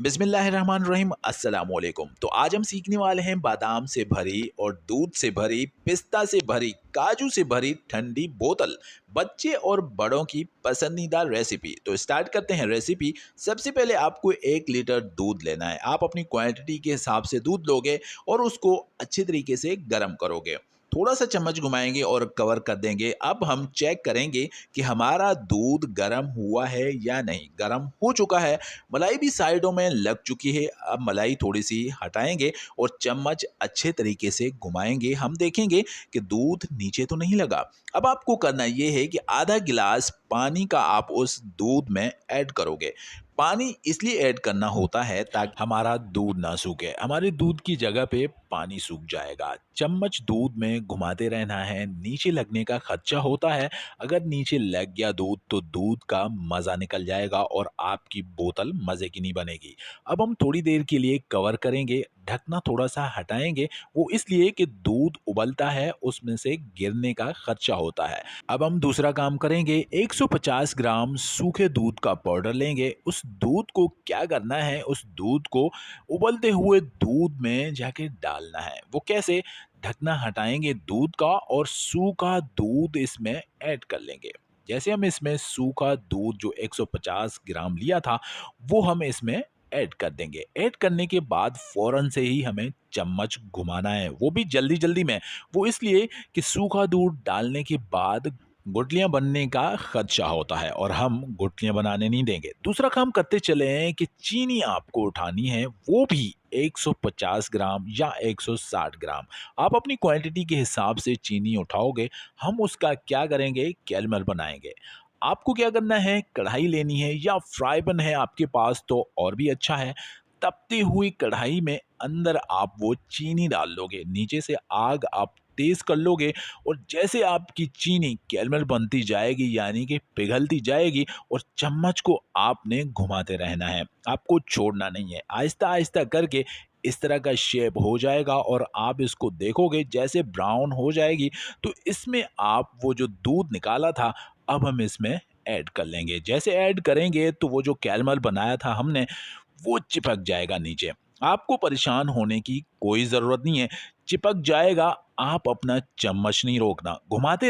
बिस्मिल्लाहिर्रहमानिर्रहीम अस्सलाम वालेकुम। तो आज हम सीखने वाले हैं बादाम से भरी और दूध से भरी, पिस्ता से भरी, काजू से भरी ठंडी बोतल, बच्चे और बड़ों की पसंदीदा रेसिपी। तो स्टार्ट करते हैं रेसिपी। सबसे पहले आपको 1 लीटर दूध लेना है। आप अपनी क्वांटिटी के हिसाब से दूध लोगे और उसको अच्छे तरीके से गर्म करोगे। थोड़ा सा चम्मच घुमाएंगे और कवर कर देंगे। अब हम चेक करेंगे कि हमारा दूध गर्म हुआ है या नहीं। गर्म हो चुका है, मलाई भी साइडों में लग चुकी है। अब मलाई थोड़ी सी हटाएंगे और चम्मच अच्छे तरीके से घुमाएंगे। हम देखेंगे कि दूध नीचे तो नहीं लगा। अब आपको करना ये है कि आधा गिलास पानी का आप उस दूध में ऐड करोगे। पानी इसलिए ऐड करना होता है ताकि हमारा दूध ना सूखे। हमारे दूध की जगह पे पानी सूख जाएगा। चम्मच दूध में घुमाते रहना है। नीचे लगने का खदशा होता है। अगर नीचे लग गया दूध तो दूध का मज़ा निकल जाएगा और आपकी बोतल मज़े की नहीं बनेगी। अब हम थोड़ी देर के लिए कवर करेंगे। ढकना थोड़ा सा हटाएंगे, वो इसलिए कि दूध उबलता है, उसमें से गिरने का खदशा होता है। अब हम दूसरा काम करेंगे। 150 ग्राम सूखे दूध का पाउडर लेंगे। उस दूध को क्या करना है, उस दूध को उबलते हुए दूध में जाके डालना है। वो कैसे? ढकना हटाएंगे दूध का और सूखा दूध इसमें ऐड कर लेंगे। जैसे हम इसमें सूखा दूध जो 150 ग्राम लिया था वो हम इसमें ऐड कर देंगे। ऐड करने के बाद फ़ौरन से ही हमें चम्मच घुमाना है, वो भी जल्दी जल्दी में। वो इसलिए कि सूखा दूध डालने के बाद गुठलियाँ बनने का खदशा होता है और हम गुठलियाँ बनाने नहीं देंगे। दूसरा काम करते चले हैं कि चीनी आपको उठानी है, वो भी 150 ग्राम या 160 ग्राम। आप अपनी क्वांटिटी के हिसाब से चीनी उठाओगे। हम उसका क्या करेंगे, कैरमल बनाएंगे। आपको क्या करना है, कढ़ाई लेनी है या फ्राई पैन है आपके पास तो और भी अच्छा है। तपती हुई कढ़ाई में अंदर आप वो चीनी डाल लोगे। नीचे से आग आप तेज कर लोगे और जैसे आपकी चीनी कैरमल बनती जाएगी यानी कि पिघलती जाएगी और चम्मच को आपने घुमाते रहना है, आपको छोड़ना नहीं है। आहिस्ता आहिस्ता करके इस तरह का शेप हो जाएगा और आप इसको देखोगे जैसे ब्राउन हो जाएगी तो इसमें आप वो जो दूध निकाला था अब हम इसमें ऐड कर लेंगे। जैसे ऐड करेंगे तो वो जो कैरमल बनाया था हमने वो चिपक जाएगा नीचे। आपको परेशान होने की कोई ज़रूरत नहीं है, चिपक जाएगा। आप अपना चम्मच नहीं रोकना, घुमाते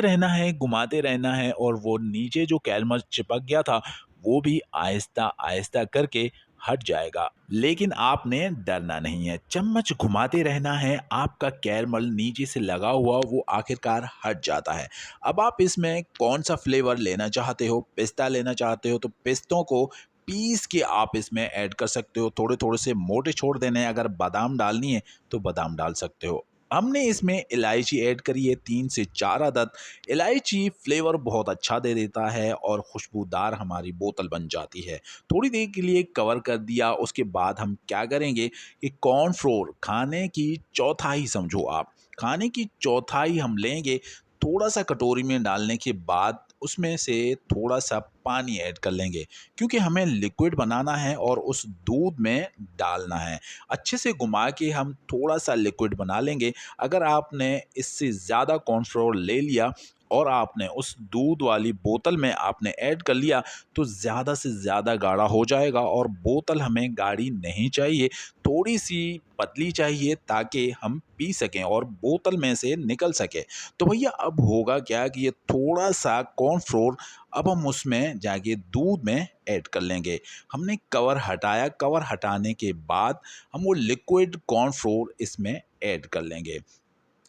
रहना है और वो नीचे जो कैरमल चिपक गया था वो भी आहिस्ता आहिस्ता करके हट जाएगा। लेकिन आपने डरना नहीं है, चम्मच घुमाते रहना है। आपका कैरमल नीचे से लगा हुआ वो आखिरकार हट जाता है। अब आप इसमें कौन सा फ्लेवर लेना चाहते हो, पिस्ता लेना चाहते हो तो पिस्तों को पीस के आप इसमें ऐड कर सकते हो। थोड़े थोड़े से मोटे छोड़ देने हैं। अगर बादाम डालनी है तो बादाम डाल सकते हो। हमने इसमें इलायची ऐड करी है 3 से 4 अदद। इलायची फ्लेवर बहुत अच्छा दे देता है और खुशबूदार हमारी बोतल बन जाती है। थोड़ी देर के लिए कवर कर दिया। उसके बाद हम क्या करेंगे कि कॉर्नफ्लोर खाने की चौथाई समझो आप, खाने की चौथाई हम लेंगे। थोड़ा सा कटोरी में डालने के बाद उसमें से थोड़ा सा पानी ऐड कर लेंगे क्योंकि हमें लिक्विड बनाना है और उस दूध में डालना है। अच्छे से घुमा के हम थोड़ा सा लिक्विड बना लेंगे। अगर आपने इससे ज़्यादा कॉर्नफ्लोर ले लिया और आपने उस दूध वाली बोतल में आपने ऐड कर लिया तो ज़्यादा से ज़्यादा गाढ़ा हो जाएगा और बोतल हमें गाढ़ी नहीं चाहिए, थोड़ी सी पतली चाहिए ताकि हम पी सकें और बोतल में से निकल सके। तो भैया अब होगा क्या कि ये थोड़ा सा कॉर्नफ्लोर अब हम उसमें जाके दूध में ऐड कर लेंगे। हमने कवर हटाया, कवर हटाने के बाद हम वो लिक्विड कॉर्नफ्लोर इसमें ऐड कर लेंगे।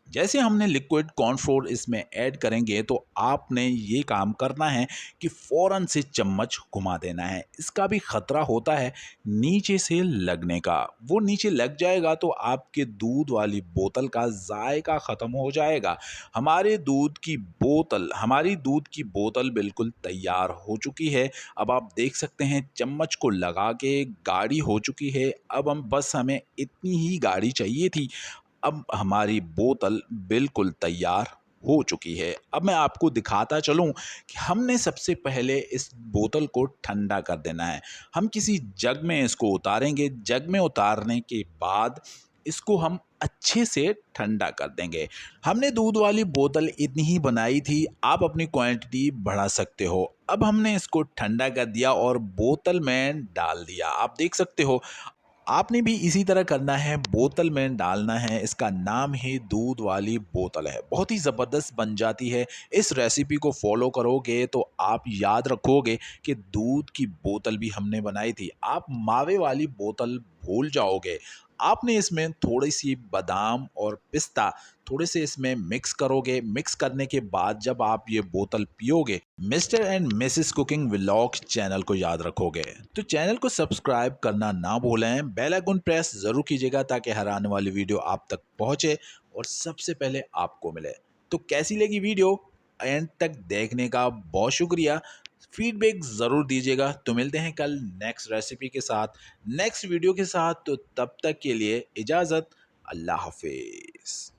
जैसे हमने लिक्विड कॉर्नफ्लोर इसमें ऐड करेंगे तो आपने ये काम करना है कि फ़ौरन से चम्मच घुमा देना है। इसका भी ख़तरा होता है नीचे से लगने का। वो नीचे लग जाएगा तो आपके दूध वाली बोतल का जायका ख़त्म हो जाएगा। हमारी दूध की बोतल बिल्कुल तैयार हो चुकी है। अब आप देख सकते हैं चम्मच को लगा के गाढ़ी हो चुकी है। अब हमें इतनी ही गाढ़ी चाहिए थी। अब हमारी बोतल बिल्कुल तैयार हो चुकी है। अब मैं आपको दिखाता चलूँ कि हमने सबसे पहले इस बोतल को ठंडा कर देना है। हम किसी जग में इसको उतारेंगे। जग में उतारने के बाद इसको हम अच्छे से ठंडा कर देंगे। हमने दूध वाली बोतल इतनी ही बनाई थी, आप अपनी क्वांटिटी बढ़ा सकते हो। अब हमने इसको ठंडा कर दिया और बोतल में डाल दिया। आप देख सकते हो आपने भी इसी तरह करना है, बोतल में डालना है, इसका नाम ही दूध वाली बोतल है। बहुत ही ज़बरदस्त बन जाती है। इस रेसिपी को फॉलो करोगे तो आप याद रखोगे कि दूध की बोतल भी हमने बनाई थी। आप मावे वाली बोतल भूल जाओगे। आपने इसमें थोड़ी-सी बादाम और पिस्ता थोड़े से इसमें मिक्स करोगे। मिक्स करने के बाद जब आप ये बोतल पियोगे, mister and Mrs cooking vlogs channel को याद रखोगे। तो चैनल को सब्सक्राइब करना ना भूलें, बेल आइकन प्रेस ज़रूर कीजिएगा ताकि हर आने वाली वीडियो आप तक पहुंचे और सबसे पहले आपको मिले। तो कैसी लगी वीडियो? एंड तक देखने का बहुत शुक्रिया। फीडबैक ज़रूर दीजिएगा। तो मिलते हैं कल नेक्स्ट रेसिपी के साथ, नेक्स्ट वीडियो के साथ। तो तब तक के लिए इजाज़त। अल्लाह हाफिज़।